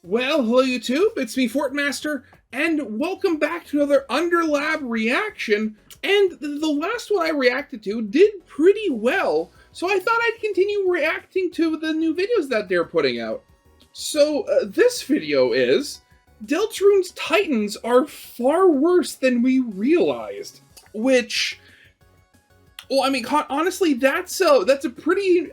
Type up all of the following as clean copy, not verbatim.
Well, hello YouTube, it's me Fortmaster, and welcome back to another Underlab reaction. And the last one I reacted to did pretty well, so I thought I'd continue reacting to the new videos that they're putting out. So this video is, Deltarune's Titans are far worse than we realized, which... Well, I mean, honestly, that's a pretty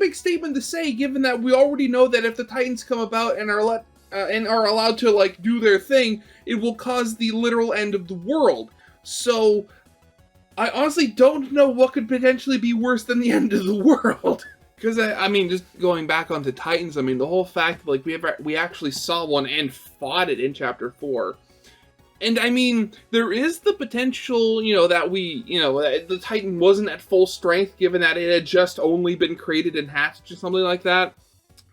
big statement to say, given that we already know that if the Titans come about and are allowed to like do their thing, it will cause the literal end of the world. So, I honestly don't know what could potentially be worse than the end of the world. Because I mean, just going back onto Titans, I mean, the whole fact that like we actually saw one and fought it in Chapter 4. And I mean, there is the potential, that the Titan wasn't at full strength, given that it had just only been created and hatched or something like that.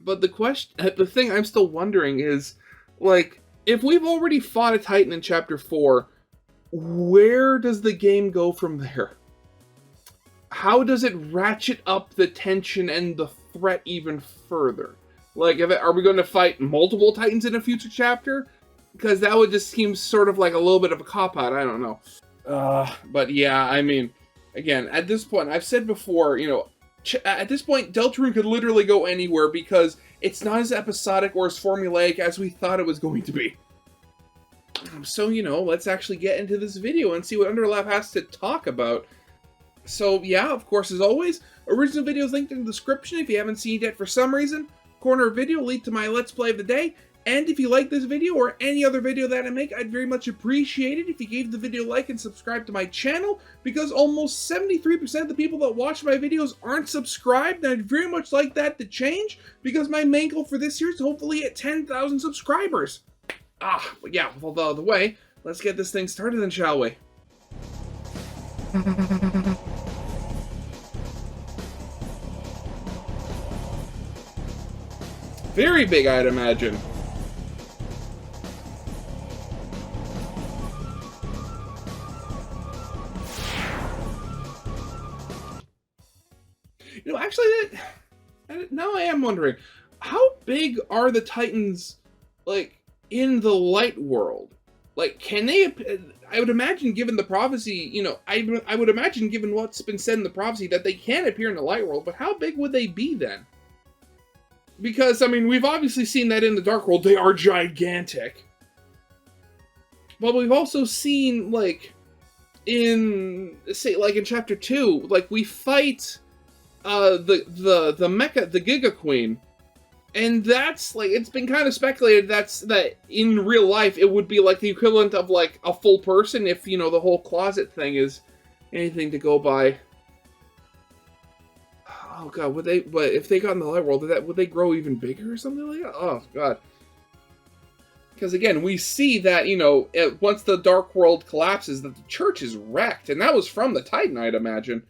But the thing I'm still wondering is, like, if we've already fought a Titan in Chapter 4, where does the game go from there? How does it ratchet up the tension and the threat even further? Like, are we going to fight multiple Titans in a future chapter? Because that would just seem sort of like a little bit of a cop-out, I don't know. But yeah, I mean, again, at this point, I've said before, at this point, Deltarune could literally go anywhere because it's not as episodic or as formulaic as we thought it was going to be. So, let's actually get into this video and see what Underlab has to talk about. So, yeah, of course, as always, original videos linked in the description if you haven't seen it yet for some reason. Corner of video lead to my Let's Play of the day. And if you like this video or any other video that I make, I'd very much appreciate it if you gave the video a like and subscribe to my channel, because almost 73% of the people that watch my videos aren't subscribed, and I'd very much like that to change, because my main goal for this year is hopefully at 10,000 subscribers. But yeah, with all that out of the way, let's get this thing started then, shall we? Very big, I'd imagine. Actually, now I am wondering, how big are the Titans, like, in the light world? Like, can they, I would imagine, given the prophecy, I would imagine, given what's been said in the prophecy, that they can appear in the light world, but how big would they be then? Because, I mean, we've obviously seen that in the dark world, they are gigantic. But we've also seen, like, in Chapter 2, like, we fight... the Mecha, the Giga Queen, and that's like, it's been kind of speculated that in real life it would be like the equivalent of like a full person, if the whole closet thing is anything to go by. Oh god, but if they got in the light world, would they grow even bigger or something like that? Oh god. Because again, we see that, once the dark world collapses, that the church is wrecked, and that was from the Titan, I'd imagine.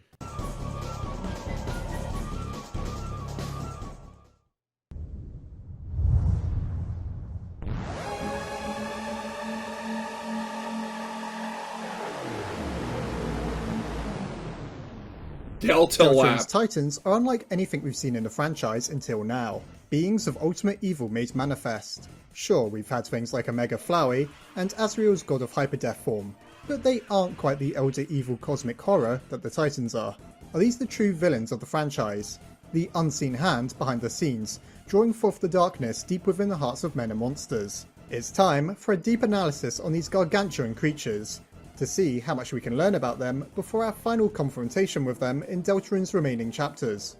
Deltarune's Titans are unlike anything we've seen in the franchise until now, beings of ultimate evil made manifest. Sure, we've had things like Omega Flowey and Azrael's god of hyperdeath form, but they aren't quite the elder evil cosmic horror that the Titans are. Are these the true villains of the franchise? The unseen hand behind the scenes, drawing forth the darkness deep within the hearts of men and monsters. It's time for a deep analysis on these gargantuan creatures, to see how much we can learn about them before our final confrontation with them in Deltarune's remaining chapters.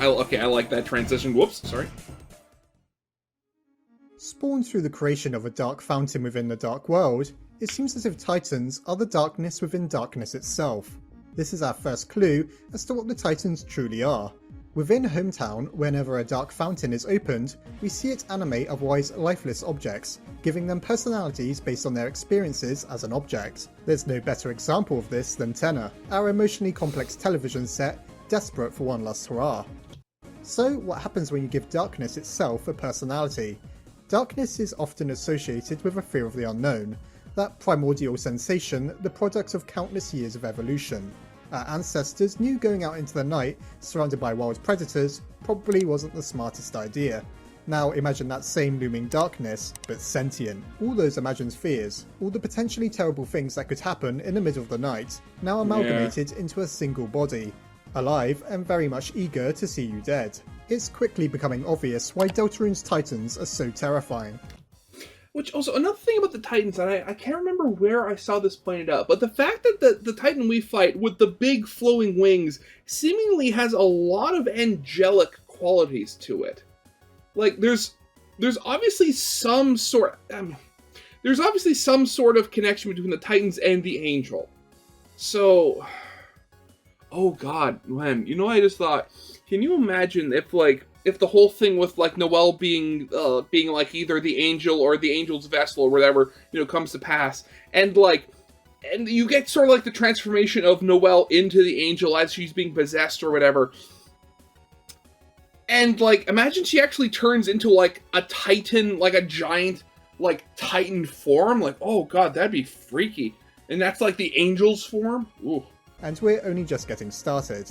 I like that transition. Whoops, sorry. Spawned through the creation of a dark fountain within the dark world, it seems as if Titans are the darkness within darkness itself. This is our first clue as to what the Titans truly are. Within Hometown, whenever a dark fountain is opened, we see it animate otherwise lifeless objects, giving them personalities based on their experiences as an object. There's no better example of this than Tenor, our emotionally complex television set, desperate for one last hurrah. So what happens when you give darkness itself a personality? Darkness is often associated with a fear of the unknown, that primordial sensation the product of countless years of evolution. Our ancestors knew going out into the night, surrounded by wild predators, probably wasn't the smartest idea. Now imagine that same looming darkness, but sentient. All those imagined fears, all the potentially terrible things that could happen in the middle of the night, now amalgamated into a single body. Alive and very much eager to see you dead. It's quickly becoming obvious why Deltarune's Titans are so terrifying. Which also, another thing about the Titans, and I can't remember where I saw this pointed out, but the fact that the Titan we fight with the big flowing wings seemingly has a lot of angelic qualities to it. Like, there's obviously some sort of connection between the Titans and the Angel. So, oh god, Len, you know, I just thought, can you imagine if the whole thing with, like, Noelle being like either the Angel or the Angel's vessel or whatever, you know, comes to pass, and you get sort of like the transformation of Noelle into the Angel as she's being possessed or whatever. And, like, imagine she actually turns into, like, a Titan, like a giant, like, Titan form. Like, oh god, that'd be freaky. And that's, like, the Angel's form? Ooh. And we're only just getting started.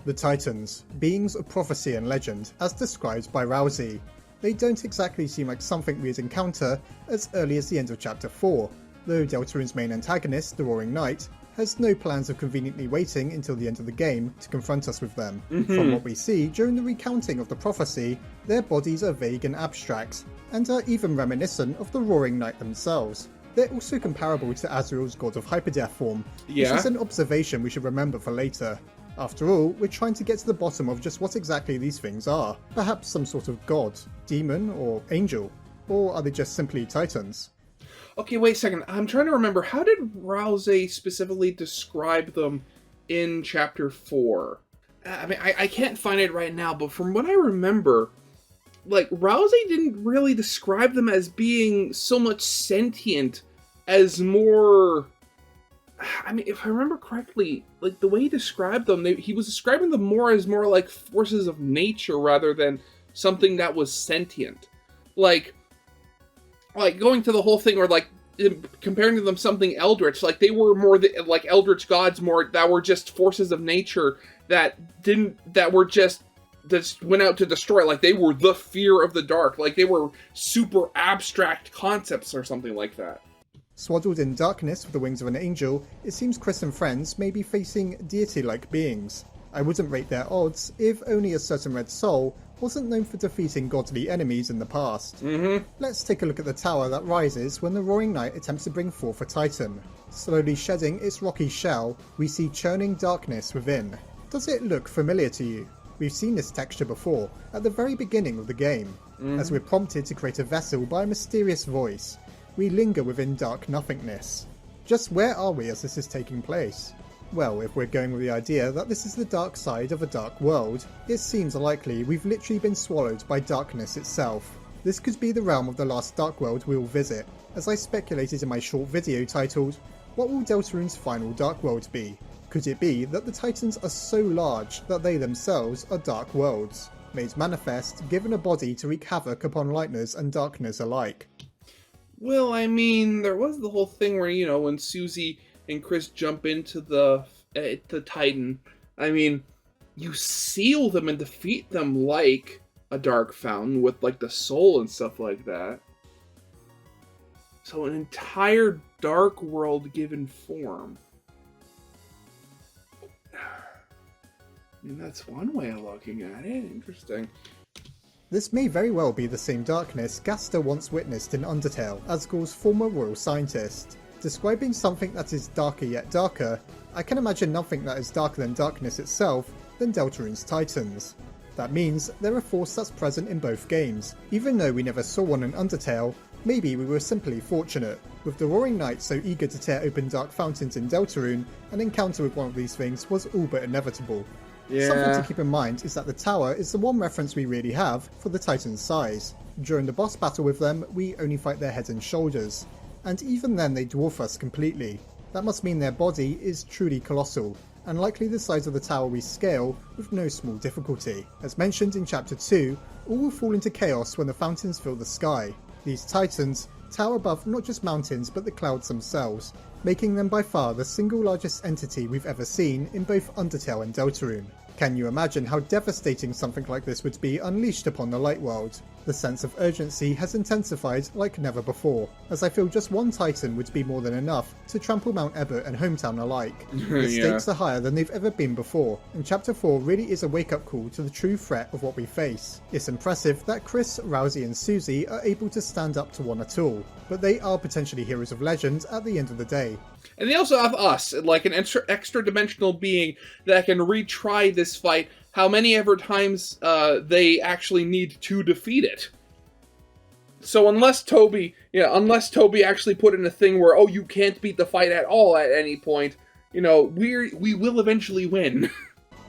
The Titans, beings of prophecy and legend, as described by Rousey. They don't exactly seem like something we'd encounter as early as the end of Chapter 4, though Deltarune's main antagonist, the Roaring Knight, has no plans of conveniently waiting until the end of the game to confront us with them. From what we see during the recounting of the prophecy, their bodies are vague and abstract, and are even reminiscent of the Roaring Knight themselves. They're also comparable to Azrael's God of Hyperdeath form, which is an observation we should remember for later. After all, we're trying to get to the bottom of just what exactly these things are. Perhaps some sort of god, demon, or angel. Or are they just simply Titans? Okay, wait a second. I'm trying to remember. How did Rousey specifically describe them in Chapter 4? I mean, I can't find it right now, but from what I remember, like, Rousey didn't really describe them as being so much sentient as more... I mean, if I remember correctly, like, the way he described them, he was describing them more as more like forces of nature rather than something that was sentient. Like going to the whole thing, or like comparing to them something eldritch, like they were more like eldritch gods, more that were just forces of nature that went out to destroy. Like, they were the fear of the dark. Like, they were super abstract concepts or something like that. Swaddled in darkness with the wings of an angel, it seems Chris and friends may be facing deity-like beings. I wouldn't rate their odds if only a certain red soul wasn't known for defeating godly enemies in the past. Let's take a look at the tower that rises when the Roaring Knight attempts to bring forth a Titan. Slowly shedding its rocky shell, we see churning darkness within. Does it look familiar to you? We've seen this texture before, at the very beginning of the game, as we're prompted to create a vessel by a mysterious voice. We linger within dark nothingness. Just where are we as this is taking place? Well, if we're going with the idea that this is the dark side of a dark world, it seems likely we've literally been swallowed by darkness itself. This could be the realm of the last dark world we'll visit, as I speculated in my short video titled, "What will Deltarune's final dark world be?" Could it be that the Titans are so large that they themselves are dark worlds, made manifest, given a body to wreak havoc upon lightness and darkness alike? Well, I mean, there was the whole thing where, you know, when Susie and Chris jump into the Titan, I mean, you seal them and defeat them like a dark fountain with, like, the soul and stuff like that. So an entire dark world given form. I mean, that's one way of looking at it. Interesting. This may very well be the same darkness Gaster once witnessed in Undertale, Asgore's former royal scientist. Describing something that is darker yet darker, I can imagine nothing that is darker than darkness itself than Deltarune's Titans. That means they're a force that's present in both games. Even though we never saw one in Undertale, maybe we were simply fortunate. With the Roaring Knight so eager to tear open dark fountains in Deltarune, an encounter with one of these things was all but inevitable. Something to keep in mind is that the tower is the one reference we really have for the Titan's size. During the boss battle with them, we only fight their heads and shoulders, and even then they dwarf us completely. That must mean their body is truly colossal, and likely the size of the tower we scale with no small difficulty. As mentioned in Chapter 2, all will fall into chaos when the fountains fill the sky. These Titans tower above not just mountains but the clouds themselves, making them by far the single largest entity we've ever seen in both Undertale and Deltarune. Can you imagine how devastating something like this would be unleashed upon the light world? The sense of urgency has intensified like never before, as I feel just one Titan would be more than enough to trample Mount Ebott and Hometown alike. The stakes are higher than they've ever been before, and Chapter 4 really is a wake-up call to the true threat of what we face. It's impressive that Chris, Rousey and Susie are able to stand up to one at all, but they are potentially heroes of legend at the end of the day. And they also have us, like an extra dimensional being that can retry this fight how many ever times they actually need to defeat it. So unless Toby actually put in a thing where, oh, you can't beat the fight at all at any point, we will eventually win.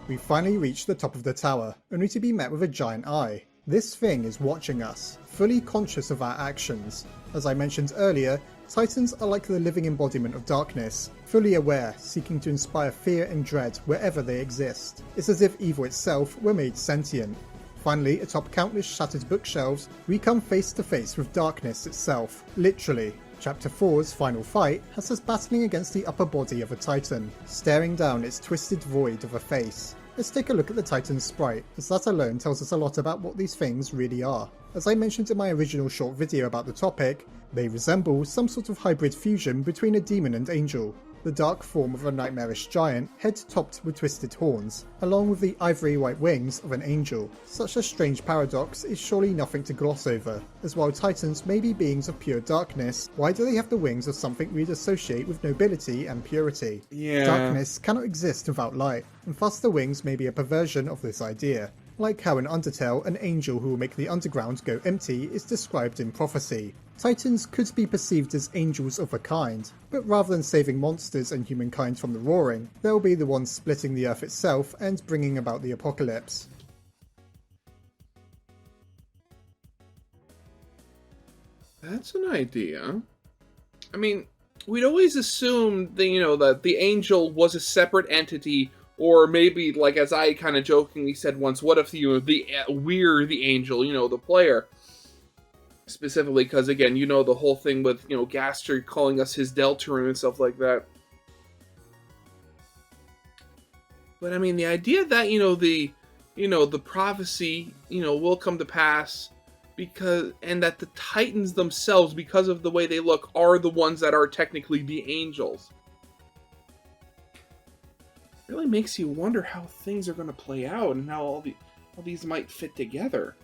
We finally reached the top of the tower, only to be met with a giant eye. This thing is watching us, fully conscious of our actions. As I mentioned earlier, Titans are like the living embodiment of darkness, fully aware, seeking to inspire fear and dread wherever they exist. It's as if evil itself were made sentient. Finally, atop countless shattered bookshelves, we come face to face with darkness itself, literally. Chapter 4's final fight has us battling against the upper body of a Titan, staring down its twisted void of a face. Let's take a look at the Titan's sprite, as that alone tells us a lot about what these things really are. As I mentioned in my original short video about the topic, they resemble some sort of hybrid fusion between a demon and angel. The dark form of a nightmarish giant, head topped with twisted horns, along with the ivory white wings of an angel. Such a strange paradox is surely nothing to gloss over, as while Titans may be beings of pure darkness, why do they have the wings of something we'd associate with nobility and purity? Yeah. Darkness cannot exist without light, and thus the wings may be a perversion of this idea. Like how in Undertale, an angel who will make the underground go empty is described in prophecy. Titans could be perceived as angels of a kind, but rather than saving monsters and humankind from the roaring, they'll be the ones splitting the earth itself and bringing about the apocalypse. That's an idea. I mean, we'd always assumed that, that the angel was a separate entity. Or maybe, like as I kind of jokingly said once, what if we're the angel, the player? Specifically, because again, the whole thing with Gaster calling us his Deltarune and stuff like that. But I mean, the idea that the prophecy will come to pass and that the Titans themselves, because of the way they look, are the ones that are technically the angels. Really makes you wonder how things are going to play out and how all these might fit together.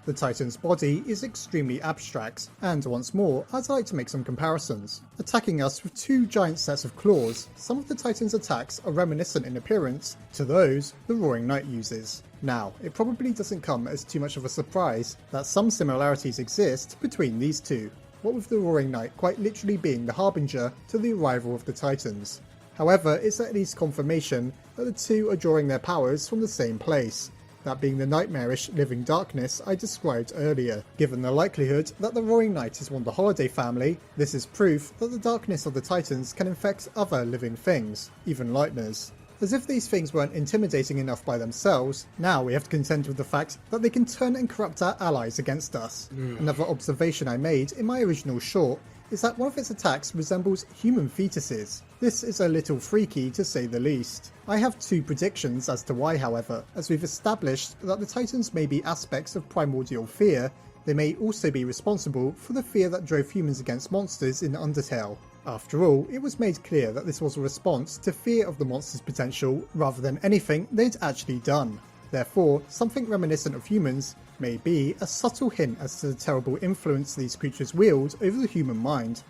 The Titan's body is extremely abstract, and once more, I'd like to make some comparisons. Attacking us with two giant sets of claws, some of the Titan's attacks are reminiscent in appearance to those the Roaring Knight uses. Now, it probably doesn't come as too much of a surprise that some similarities exist between these two, what with the Roaring Knight quite literally being the harbinger to the arrival of the Titans. However, it's at least confirmation that the two are drawing their powers from the same place, that being the nightmarish living darkness I described earlier. Given the likelihood that the Roaring Knight is one of the Holiday family, this is proof that the darkness of the Titans can infect other living things, even Lightners. As if these things weren't intimidating enough by themselves, now we have to contend with the fact that they can turn and corrupt our allies against us. Another observation I made in my original short is that one of its attacks resembles human fetuses. This is a little freaky to say the least. I have two predictions as to why, however. As we've established that the Titans may be aspects of primordial fear, they may also be responsible for the fear that drove humans against monsters in Undertale. After all, it was made clear that this was a response to fear of the monster's potential rather than anything they'd actually done. Therefore, something reminiscent of humans may be a subtle hint as to the terrible influence these creatures wield over the human mind.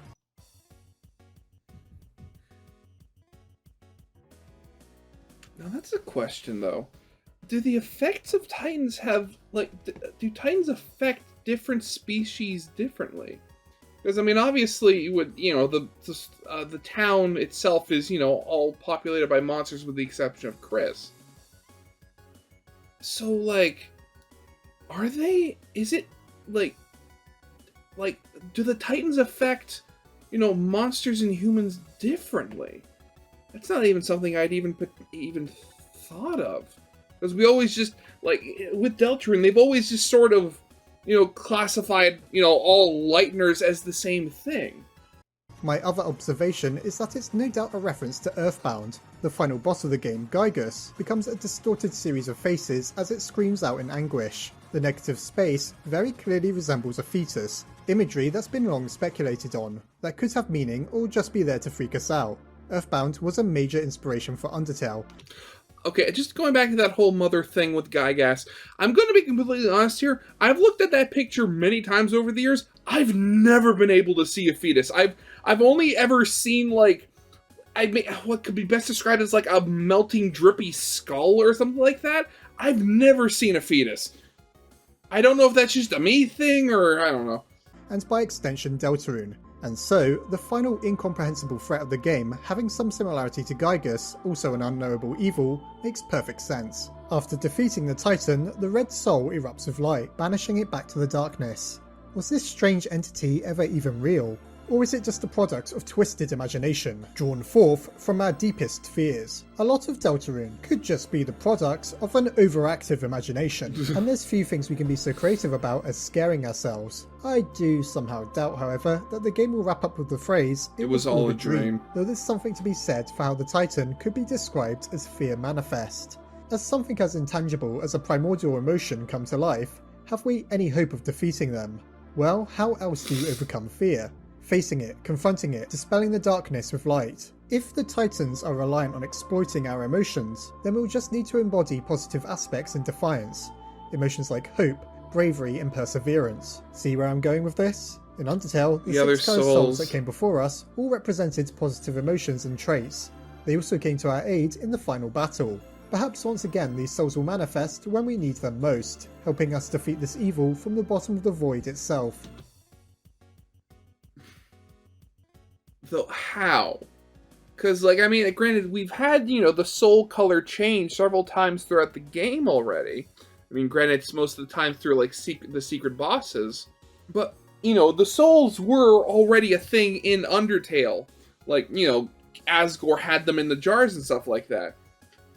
Now that's a question though. Do the effects of Titans have, do Titans affect different species differently? Because I mean, obviously, you would, the town itself is, all populated by monsters with the exception of Chris. So, is it, do the Titans affect, monsters and humans differently? That's not even something I'd even thought of. Because we always just, with Deltarune, they've always just sort of, classified, all Lightners as the same thing. My other observation is that it's no doubt a reference to Earthbound. The final boss of the game, Gygus, becomes a distorted series of faces as it screams out in anguish. The negative space very clearly resembles a fetus, imagery that's been long speculated on, that could have meaning or just be there to freak us out. Earthbound was a major inspiration for Undertale. Okay, just going back to that whole mother thing with Gygas, I'm going to be completely honest here. I've looked at that picture many times over the years. I've never been able to see a fetus. I've only ever seen, like, what could be best described as like a melting, drippy skull or something like that. I've never seen a fetus. I don't know if that's just a me thing or I don't know. And by extension, Deltarune. And so, the final incomprehensible threat of the game, having some similarity to Gygus, also an unknowable evil, makes perfect sense. After defeating the Titan, the Red Soul erupts with light, banishing it back to the darkness. Was this strange entity ever even real? Or is it just a product of twisted imagination, drawn forth from our deepest fears? A lot of Deltarune could just be the product of an overactive imagination, and there's few things we can be so creative about as scaring ourselves. I do somehow doubt, however, that the game will wrap up with the phrase, "It was all a dream," though there's something to be said for how the Titan could be described as fear manifest. As something as intangible as a primordial emotion come to life, have we any hope of defeating them? Well, how else do you overcome fear? Facing it, confronting it, dispelling the darkness with light. If the Titans are reliant on exploiting our emotions, then we'll just need to embody positive aspects in defiance. Emotions like hope, bravery, and perseverance. See where I'm going with this? In Undertale, the six cursed souls that came before us all represented positive emotions and traits. They also came to our aid in the final battle. Perhaps once again these souls will manifest when we need them most, helping us defeat this evil from the bottom of the void itself. Though how? Because, like, I mean, granted, we've had, you know, the soul color change several times throughout the game already. I mean, granted, it's most of the time through, like, the secret bosses. But, you know, the souls were already a thing in Undertale. Like, you know, Asgore had them in the jars and stuff like that.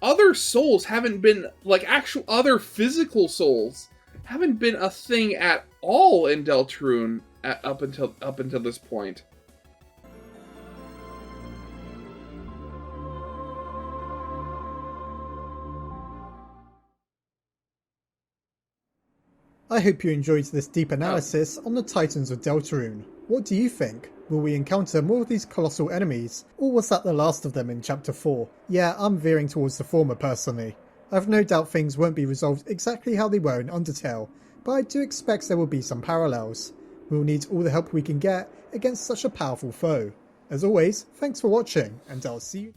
Other souls haven't been, like, actual other physical souls haven't been a thing at all in Deltarune up until this point. I hope you enjoyed this deep analysis on the Titans of Deltarune. What do you think? Will we encounter more of these colossal enemies, or was that the last of them in Chapter 4? Yeah, I'm veering towards the former personally. I've no doubt things won't be resolved exactly how they were in Undertale, but I do expect there will be some parallels. We'll need all the help we can get against such a powerful foe. As always, thanks for watching, and I'll see you...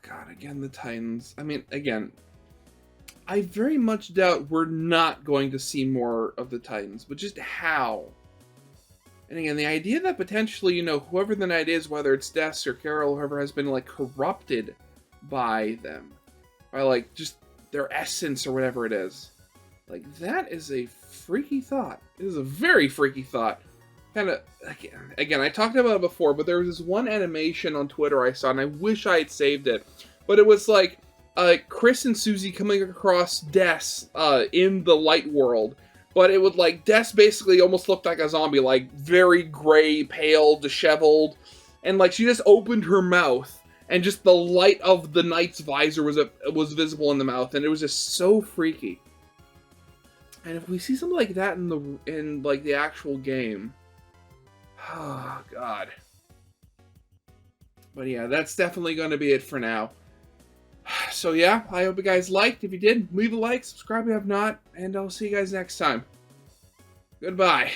God, again, the Titans. I mean, again... I very much doubt we're not going to see more of the Titans, but just how? And again, the idea that potentially, you know, whoever the knight is, whether it's Des or Carol, whoever has been, like, corrupted by them, by, like, just their essence or whatever it is. Like, that is a freaky thought. It is a very freaky thought. Kind of, again, I talked about it before, but there was this one animation on Twitter I saw, and I wish I had saved it. But it was, like, Chris and Susie coming across Des in the light world, but it would, like, Des basically almost looked like a zombie, like, very gray, pale, disheveled, and, like, she just opened her mouth, and just the light of the knight's visor was visible in the mouth, and it was just so freaky. And if we see something like that in like, the actual game, oh, God. But yeah, that's definitely going to be it for now. So yeah, I hope you guys liked. If you did, leave a like, subscribe if you have not, and I'll see you guys next time. Goodbye.